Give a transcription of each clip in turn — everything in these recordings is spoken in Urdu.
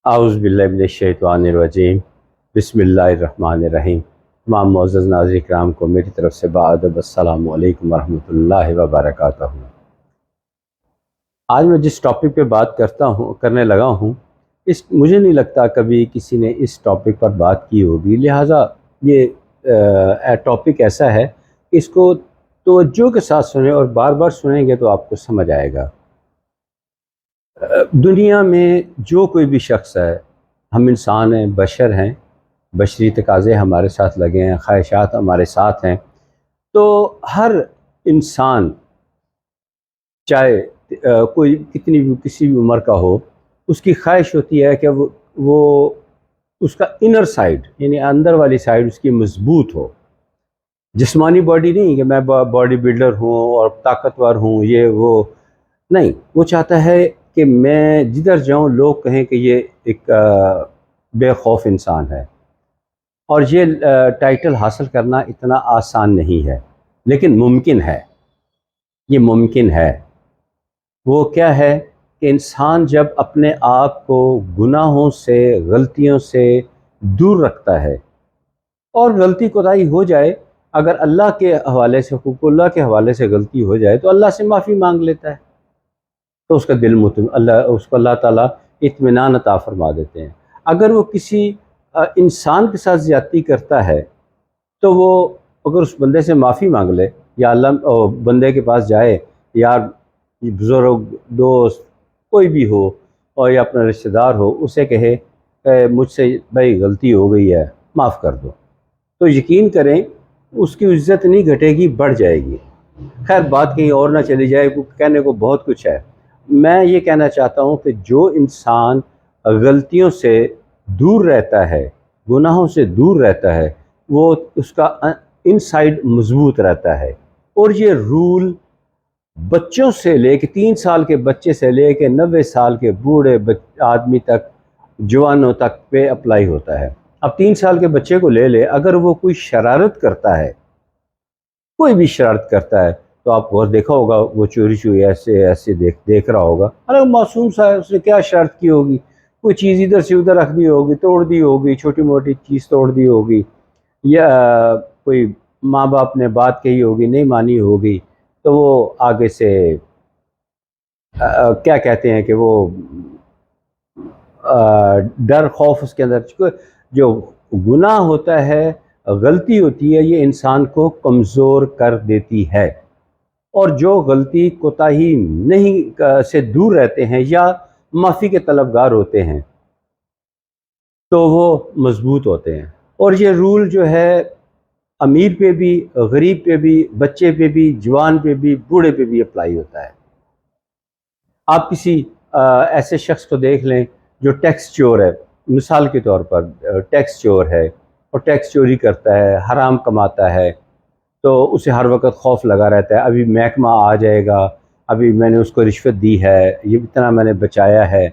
اعوذ باللہ من الشیطان الرجیم بسم اللہ الرحمن الرحیم۔ تمام معزز ناظرین کرام کو میری طرف سے بادب السلام علیکم ورحمۃ اللہ وبرکاتہ۔ آج میں جس ٹاپک پہ بات کرنے لگا ہوں، مجھے نہیں لگتا کبھی کسی نے اس ٹاپک پر بات کی ہوگی، لہٰذا یہ ٹاپک ایسا ہے کہ اس کو توجہ کے ساتھ سنیں اور بار بار سنیں گے تو آپ کو سمجھ آئے گا۔ دنیا میں جو کوئی بھی شخص ہے، ہم انسان ہیں، بشر ہیں، بشری تقاضے ہمارے ساتھ لگے ہیں، خواہشات ہمارے ساتھ ہیں، تو ہر انسان چاہے کوئی کتنی بھی کسی بھی عمر کا ہو، اس کی خواہش ہوتی ہے کہ وہ اس کا انر سائڈ یعنی اندر والی سائڈ اس کی مضبوط ہو۔ جسمانی باڈی نہیں کہ میں باڈی بلڈر ہوں اور طاقتور ہوں، یہ وہ نہیں، وہ چاہتا ہے کہ میں جدھر جاؤں لوگ کہیں کہ یہ ایک بے خوف انسان ہے۔ اور یہ ٹائٹل حاصل کرنا اتنا آسان نہیں ہے، لیکن ممکن ہے، یہ ممکن ہے۔ وہ کیا ہے کہ انسان جب اپنے آپ کو گناہوں سے، غلطیوں سے دور رکھتا ہے، اور غلطی کوتاہی ہو جائے، اگر اللہ کے حوالے سے، حقوق اللہ کے حوالے سے غلطی ہو جائے تو اللہ سے معافی مانگ لیتا ہے، تو اس کا دل اس کو اللہ تعالیٰ اطمینان عطا فرما دیتے ہیں۔ اگر وہ کسی انسان کے ساتھ زیادتی کرتا ہے تو وہ اگر اس بندے سے معافی مانگ لے، یا اللہ بندے کے پاس جائے، یا بزرگ دوست کوئی بھی ہو اور یا اپنا رشتہ دار ہو، اسے کہے کہ مجھ سے بھائی غلطی ہو گئی ہے، معاف کر دو، تو یقین کریں اس کی عزت نہیں گھٹے گی، بڑھ جائے گی۔ خیر بات کہیں اور نہ چلی جائے، کہنے کو بہت کچھ ہے۔ میں یہ کہنا چاہتا ہوں کہ جو انسان غلطیوں سے دور رہتا ہے، گناہوں سے دور رہتا ہے، وہ اس کا ان سائڈ مضبوط رہتا ہے۔ اور یہ رول بچوں سے لے کے 3 سال کے بچے سے لے کے 90 سال کے بوڑھے آدمی تک، جوانوں تک پہ اپلائی ہوتا ہے۔ اب 3 سال کے بچے کو لے لے، اگر وہ کوئی شرارت کرتا ہے، کوئی بھی شرارت کرتا ہے، تو آپ کو دیکھا ہوگا وہ چوری ایسے دیکھ رہا ہوگا، ارے معصوم سا ہے، اس نے کیا شرارت کی ہوگی، کوئی چیز ادھر سے ادھر رکھ دی ہوگی، توڑ دی ہوگی، چھوٹی موٹی چیز توڑ دی ہوگی، یا کوئی ماں باپ نے بات کہی ہوگی نہیں مانی ہوگی، تو وہ آگے سے کیا کہتے ہیں کہ وہ ڈر خوف اس کے اندر، جو گناہ ہوتا ہے، غلطی ہوتی ہے، یہ انسان کو کمزور کر دیتی ہے۔ اور جو غلطی کوتاہی نہیں سے دور رہتے ہیں یا معافی کے طلبگار ہوتے ہیں تو وہ مضبوط ہوتے ہیں۔ اور یہ رول جو ہے امیر پہ بھی، غریب پہ بھی، بچے پہ بھی، جوان پہ بھی، بوڑھے پہ بھی اپلائی ہوتا ہے۔ آپ کسی ایسے شخص کو دیکھ لیں جو ٹیکس چور ہے، مثال کے طور پر ٹیکس چور ہے اور ٹیکس چوری کرتا ہے، حرام کماتا ہے، تو اسے ہر وقت خوف لگا رہتا ہے، ابھی محکمہ آ جائے گا، ابھی میں نے اس کو رشوت دی ہے، یہ اتنا میں نے بچایا ہے،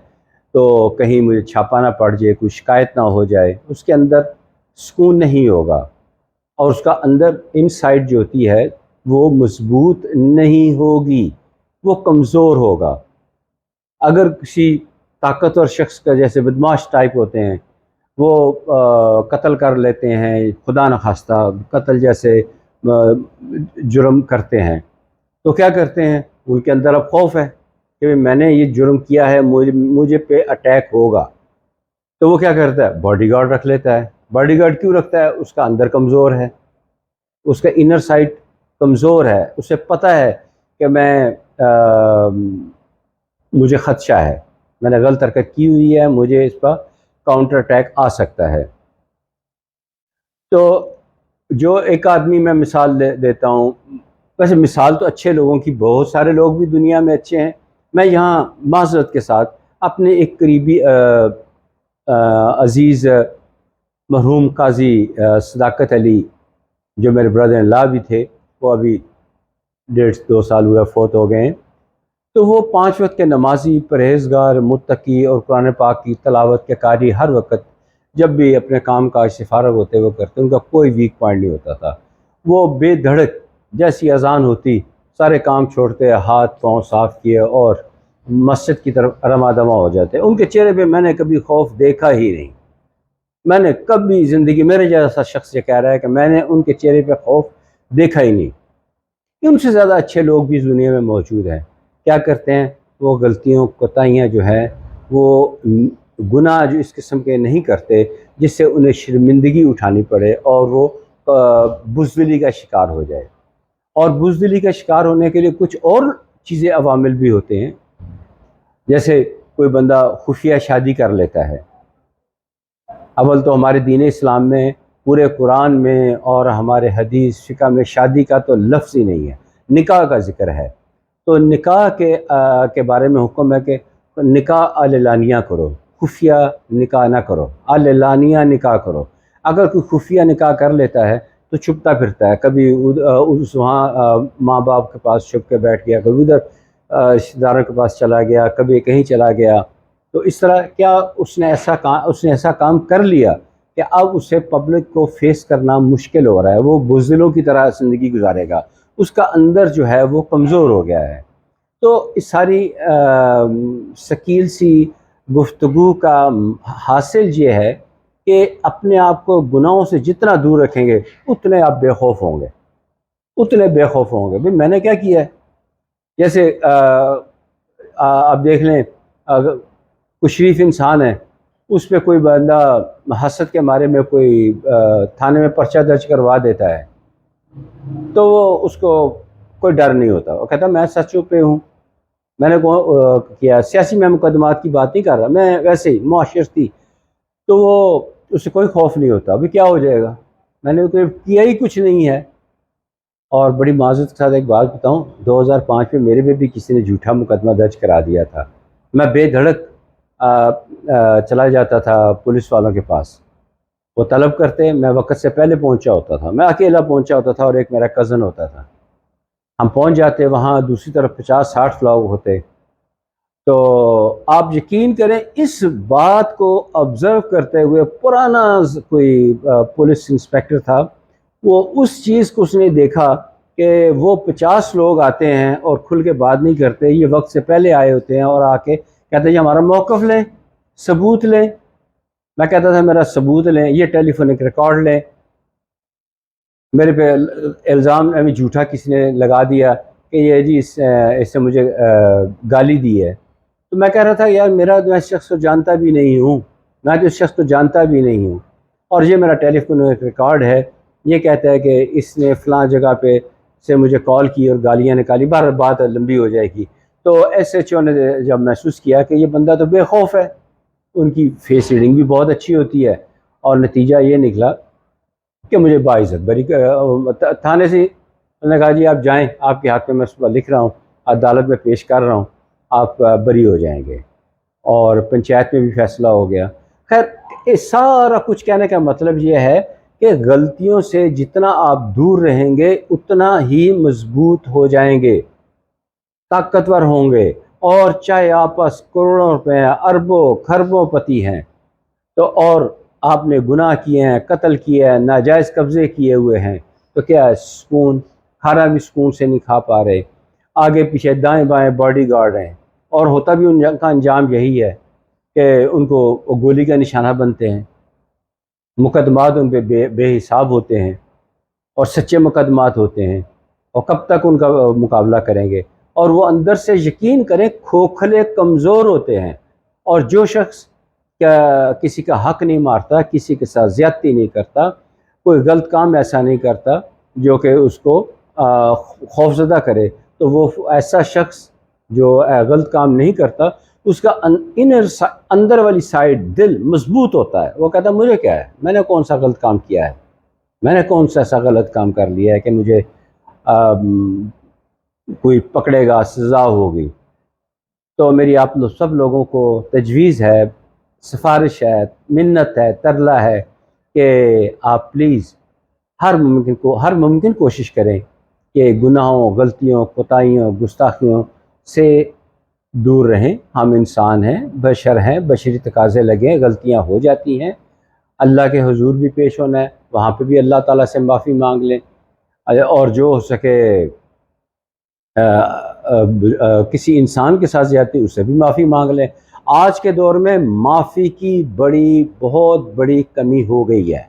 تو کہیں مجھے چھاپا نہ پڑ جائے، کوئی شکایت نہ ہو جائے، اس کے اندر سکون نہیں ہوگا، اور اس کا اندر ان سائڈ جو ہوتی ہے وہ مضبوط نہیں ہوگی، وہ کمزور ہوگا۔ اگر کسی طاقتور شخص کا، جیسے بدماش ٹائپ ہوتے ہیں، وہ قتل کر لیتے ہیں، خدا نخواستہ قتل جیسے جرم کرتے ہیں، تو کیا کرتے ہیں، ان کے اندر اب خوف ہے کہ میں نے یہ جرم کیا ہے، مجھے پہ اٹیک ہوگا، تو وہ کیا کرتا ہے، باڈی گارڈ رکھ لیتا ہے۔ باڈی گارڈ کیوں رکھتا ہے؟ اس کا اندر کمزور ہے، اس کا انر سائڈ کمزور ہے، اسے پتہ ہے کہ مجھے خدشہ ہے، میں نے غلط حرکت کی ہوئی ہے، مجھے اس پر کاؤنٹر اٹیک آ سکتا ہے۔ تو جو ایک آدمی، میں مثال دیتا ہوں، ویسے مثال تو اچھے لوگوں کی، بہت سارے لوگ بھی دنیا میں اچھے ہیں، میں یہاں معذرت کے ساتھ اپنے ایک قریبی عزیز مرحوم قاضی صداقت علی، جو میرے برادر ان لا بھی تھے، وہ ابھی 1.5-2 سال ہوئے فوت ہو گئے ہیں، تو وہ 5 وقت کے نمازی، پرہیزگار، متقی اور قرآن پاک کی تلاوت کے قاری، ہر وقت جب بھی اپنے کام کاج سے فارغ ہوتے وہ کرتے، ان کا کوئی ویک پوائنٹ نہیں ہوتا تھا۔ وہ بے دھڑک جیسی اذان ہوتی، سارے کام چھوڑتے، ہاتھ پاؤں صاف کیے اور مسجد کی طرف رواں دواں ہو جاتے ہیں. ان کے چہرے پہ میں نے کبھی خوف دیکھا ہی نہیں. میں نے کبھی زندگی، میرے جیسا شخص یہ کہہ رہا ہے کہ میں نے ان کے چہرے پہ خوف دیکھا ہی نہیں. ان سے زیادہ اچھے لوگ بھی دنیا میں موجود ہیں. کیا کرتے ہیں وہ غلطیوں کوتاہیاں جو ہیں وہ گناہ جو اس قسم کے نہیں کرتے جس سے انہیں شرمندگی اٹھانی پڑے اور وہ بزدلی کا شکار ہو جائے. اور بزدلی کا شکار ہونے کے لیے کچھ اور چیزیں عوامل بھی ہوتے ہیں. جیسے کوئی بندہ خفیہ شادی کر لیتا ہے. اول تو ہمارے دین اسلام میں، پورے قرآن میں اور ہمارے حدیث فقہ میں شادی کا تو لفظ ہی نہیں ہے، نکاح کا ذکر ہے. تو نکاح کے بارے میں حکم ہے کہ نکاح اعلانیہ کرو، خفیہ نکاح نہ کرو، اعلانیہ نکاح کرو. اگر کوئی خفیہ نکاح کر لیتا ہے تو چھپتا پھرتا ہے، کبھی وہاں ماں باپ کے پاس چھپ کے بیٹھ گیا، کبھی ادھر رشتہ داروں کے پاس چلا گیا، کبھی کہیں چلا گیا. تو اس طرح کیا اس نے ایسا کام کر لیا کہ اب اسے پبلک کو فیس کرنا مشکل ہو رہا ہے. وہ بزدلوں کی طرح زندگی گزارے گا، اس کا اندر جو ہے وہ کمزور ہو گیا ہے. تو اس ساری ثقیل سی گفتگو کا حاصل یہ ہے کہ اپنے آپ کو گناہوں سے جتنا دور رکھیں گے اتنے آپ بے خوف ہوں گے، اتنے بے خوف ہوں گے. بھئی میں نے کیا کیا ہے؟ جیسے آپ دیکھ لیں، کوئی شریف انسان ہے، اس پہ کوئی بندہ حسد کے مارے میں کوئی تھانے میں پرچہ درج کروا دیتا ہے تو وہ اس کو کوئی ڈر نہیں ہوتا. وہ کہتا میں سچوں پہ ہوں، میں نے کیا سیاسی میں مقدمات کی بات نہیں کر رہا، میں ویسے ہی معاشرتی. تو وہ اس سے کوئی خوف نہیں ہوتا. ابھی کیا ہو جائے گا، میں نے تو کیا ہی کچھ نہیں ہے. اور بڑی معذرت کے ساتھ ایک بات بتاؤں، 2005 میں میرے پہ بھی کسی نے جھوٹا مقدمہ درج کرا دیا تھا. میں بے دھڑک چلا جاتا تھا پولیس والوں کے پاس. وہ طلب کرتے، میں وقت سے پہلے پہنچا ہوتا تھا، میں اکیلا پہنچا ہوتا تھا اور ایک میرا کزن ہوتا تھا. ہم پہنچ جاتے، وہاں دوسری طرف 50-60 لوگ ہوتے. تو آپ یقین کریں اس بات کو آبزرو کرتے ہوئے، پرانا کوئی پولیس انسپیکٹر تھا، وہ اس چیز کو اس نے دیکھا کہ وہ 50 لوگ آتے ہیں اور کھل کے بات نہیں کرتے، یہ وقت سے پہلے آئے ہوتے ہیں اور آ کے کہتے ہیں یہ ہمارا موقف لیں، ثبوت لیں. میں کہتا تھا میرا ثبوت لیں، یہ ٹیلی فونک ریکارڈ لیں. میرے پہ الزام ابھی جھوٹا کسی نے لگا دیا کہ یہ جی اس سے مجھے گالی دی ہے. تو میں کہہ رہا تھا یار میرا میں اس شخص کو جانتا بھی نہیں ہوں، میں تو اس شخص کو جانتا بھی نہیں ہوں، اور یہ میرا ٹیلی فونک ریکارڈ ہے. یہ کہتا ہے کہ اس نے فلاں جگہ پہ سے مجھے کال کی اور گالیاں نکالی. بہر بات لمبی ہو جائے گی. تو ایس ایچ او نے جب محسوس کیا کہ یہ بندہ تو بے خوف ہے، ان کی فیس ریڈنگ بھی بہت اچھی ہوتی ہے، اور نتیجہ یہ نکلا کہ مجھے باعزت بری تھانے سے انہوں نے کہا جی آپ جائیں، آپ کے ہاتھ میں میں صبح لکھ رہا ہوں، عدالت میں پیش کر رہا ہوں، آپ بری ہو جائیں گے. اور پنچایت میں بھی فیصلہ ہو گیا. خیر یہ سارا کچھ کہنے کا مطلب یہ ہے کہ غلطیوں سے جتنا آپ دور رہیں گے اتنا ہی مضبوط ہو جائیں گے، طاقتور ہوں گے. اور چاہے آپس کروڑوں روپے اربوں خربوں پتی ہیں تو، اور آپ نے گناہ کیے ہیں، قتل کیا ہے، ناجائز قبضے کیے ہوئے ہیں، تو کیا ہے سکون، کھانا بھی سکون سے نہیں کھا پا رہے. آگے پیچھے دائیں بائیں باڈی گارڈ ہیں، اور ہوتا بھی ان کا انجام یہی ہے کہ ان کو گولی کا نشانہ بنتے ہیں. مقدمات ان پہ بے حساب ہوتے ہیں، اور سچے مقدمات ہوتے ہیں، اور کب تک ان کا مقابلہ کریں گے. اور وہ اندر سے یقین کریں کھوکھلے کمزور ہوتے ہیں. اور جو شخص کسی کا حق نہیں مارتا، کسی کے ساتھ زیادتی نہیں کرتا، کوئی غلط کام ایسا نہیں کرتا جو کہ اس کو خوفزدہ کرے، تو وہ ایسا شخص جو غلط کام نہیں کرتا، اس کا اندر والی سائڈ دل مضبوط ہوتا ہے. وہ کہتا ہے مجھے کیا ہے، میں نے کون سا غلط کام کیا ہے، میں نے کون سا ایسا غلط کام کر لیا ہے کہ مجھے کوئی پکڑے گا، سزا ہوگی. تو میری آپ سب لوگوں کو تجویز ہے، سفارش ہے، منت ہے، ترلا ہے کہ آپ پلیز ہر ممکن کوشش کریں کہ گناہوں، غلطیوں، کوتاہیوں، گستاخیوں سے دور رہیں. ہم انسان ہیں، بشر ہیں، بشری تقاضے لگیں، غلطیاں ہو جاتی ہیں. اللہ کے حضور بھی پیش ہونا ہے، وہاں پہ بھی اللہ تعالیٰ سے معافی مانگ لیں، اور جو ہو سکے کسی انسان کے ساتھ زیادتی اس سے بھی معافی مانگ لیں۔ آج کے دور میں معافی کی بہت بڑی کمی ہو گئی ہے،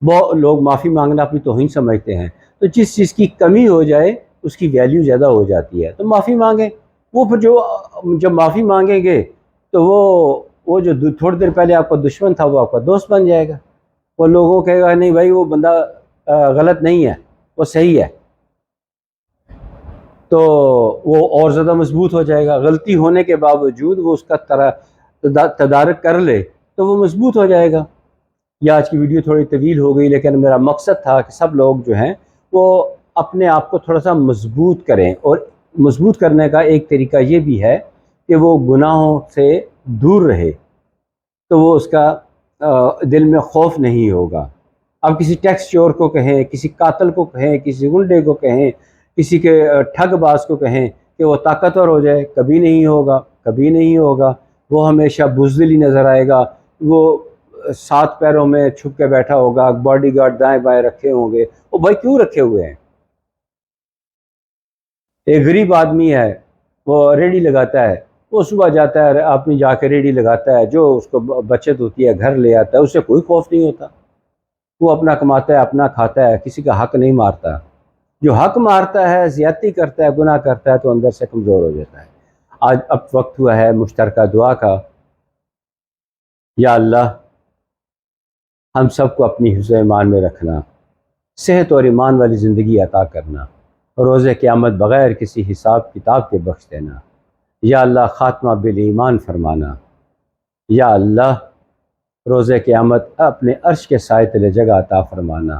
بہت لوگ معافی مانگنا اپنی توہین سمجھتے ہیں، تو جس چیز کی کمی ہو جائے اس کی ویلیو زیادہ ہو جاتی ہے، تو معافی مانگیں۔ وہ پھر جب معافی مانگیں گے تو وہ جو تھوڑی دیر پہلے آپ کا دشمن تھا وہ آپ کا دوست بن جائے گا، وہ لوگوں کہے گا نہیں بھائی وہ بندہ غلط نہیں ہے، وہ صحیح ہے، تو وہ اور زیادہ مضبوط ہو جائے گا۔ غلطی ہونے کے باوجود وہ اس کا تدارک کر لے تو وہ مضبوط ہو جائے گا۔ یہ آج کی ویڈیو تھوڑی طویل ہو گئی، لیکن میرا مقصد تھا کہ سب لوگ جو ہیں وہ اپنے آپ کو تھوڑا سا مضبوط کریں، اور مضبوط کرنے کا ایک طریقہ یہ بھی ہے کہ وہ گناہوں سے دور رہے، تو وہ اس کا دل میں خوف نہیں ہوگا۔ اب کسی ٹیکس چور کو کہیں، کسی قاتل کو کہیں، کسی غنڈے کو کہیں، کسی کے ٹھگ باز کو کہیں کہ وہ طاقتور ہو جائے، کبھی نہیں ہوگا، کبھی نہیں ہوگا۔ وہ ہمیشہ بزدل ہی نظر آئے گا، وہ 7 پیروں میں چھپ کے بیٹھا ہوگا، باڈی گارڈ دائیں بائیں رکھے ہوں گے۔ وہ بھائی کیوں رکھے ہوئے ہیں؟ ایک غریب آدمی ہے، وہ ریڑھی لگاتا ہے، وہ صبح جاتا ہے اپنی جا کے ریڑھی لگاتا ہے، جو اس کو بچت ہوتی ہے گھر لے آتا ہے، اسے کوئی خوف نہیں ہوتا، وہ اپنا کماتا ہے، اپنا کھاتا ہے، کسی کا حق نہیں مارتا۔ جو حق مارتا ہے، زیادتی کرتا ہے، گناہ کرتا ہے، تو اندر سے کمزور ہو جاتا ہے۔ آج اب وقت ہوا ہے مشترکہ دعا کا۔ یا اللہ ہم سب کو اپنی حفظ ایمان میں رکھنا، صحت اور ایمان والی زندگی عطا کرنا، روز قیامت بغیر کسی حساب کتاب کے بخش دینا۔ یا اللہ خاتمہ بالایمان فرمانا۔ یا اللہ روز قیامت اپنے عرش کے سائے تلے جگہ عطا فرمانا۔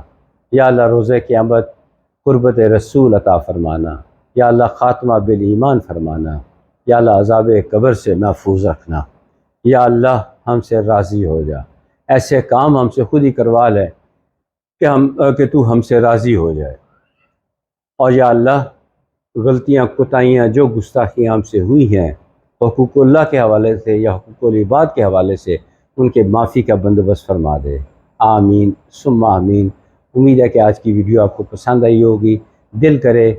یا اللہ روز قیامت قربت رسول عطا فرمانا۔ یا اللہ خاتمہ بالایمان فرمانا۔ یا اللہ عذاب قبر سے محفوظ رکھنا۔ یا اللہ ہم سے راضی ہو جا، ایسے کام ہم سے خود ہی کروا لے کہ تو ہم سے راضی ہو جائے۔ اور یا اللہ غلطیاں، کوتاہیاں، جو گستاخیاں ہم سے ہوئی ہیں حقوق اللہ کے حوالے سے یا حقوق العباد کے حوالے سے، ان کے معافی کا بندوبست فرما دے۔ آمین ثم آمین۔ امید ہے کہ آج کی ویڈیو آپ کو پسند آئی ہوگی۔ دل کرے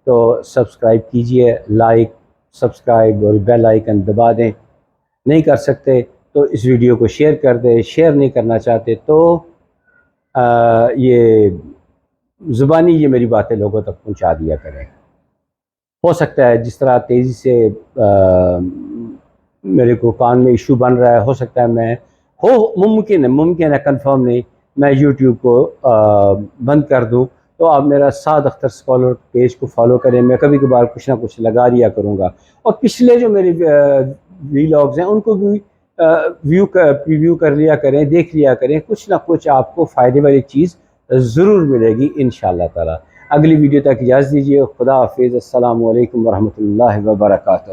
تو سبسکرائب کیجئے، لائک، سبسکرائب اور بیل آئیکن دبا دیں۔ نہیں کر سکتے تو اس ویڈیو کو شیئر کر دیں۔ شیئر نہیں کرنا چاہتے تو یہ زبانی یہ میری باتیں لوگوں تک پہنچا دیا کریں۔ ہو سکتا ہے جس طرح تیزی سے میرے کو کان میں ایشو بن رہا ہے، ہو سکتا ہے ممکن ہے کنفرم نہیں، میں یوٹیوب کو بند کر دوں، تو آپ میرا سعد اختر اسکالر پیج کو فالو کریں۔ میں کبھی کبھار کچھ نہ کچھ لگا دیا کروں گا، اور پچھلے جو میرے ویلاگز ہیں ان کو بھی پریویو کر لیا کریں، دیکھ لیا کریں، کچھ نہ کچھ آپ کو فائدے والی چیز ضرور ملے گی انشاءاللہ تعالی۔ اگلی ویڈیو تک اجازت دیجیے۔ خدا حافظ۔ السلام علیکم ورحمۃ اللہ وبرکاتہ۔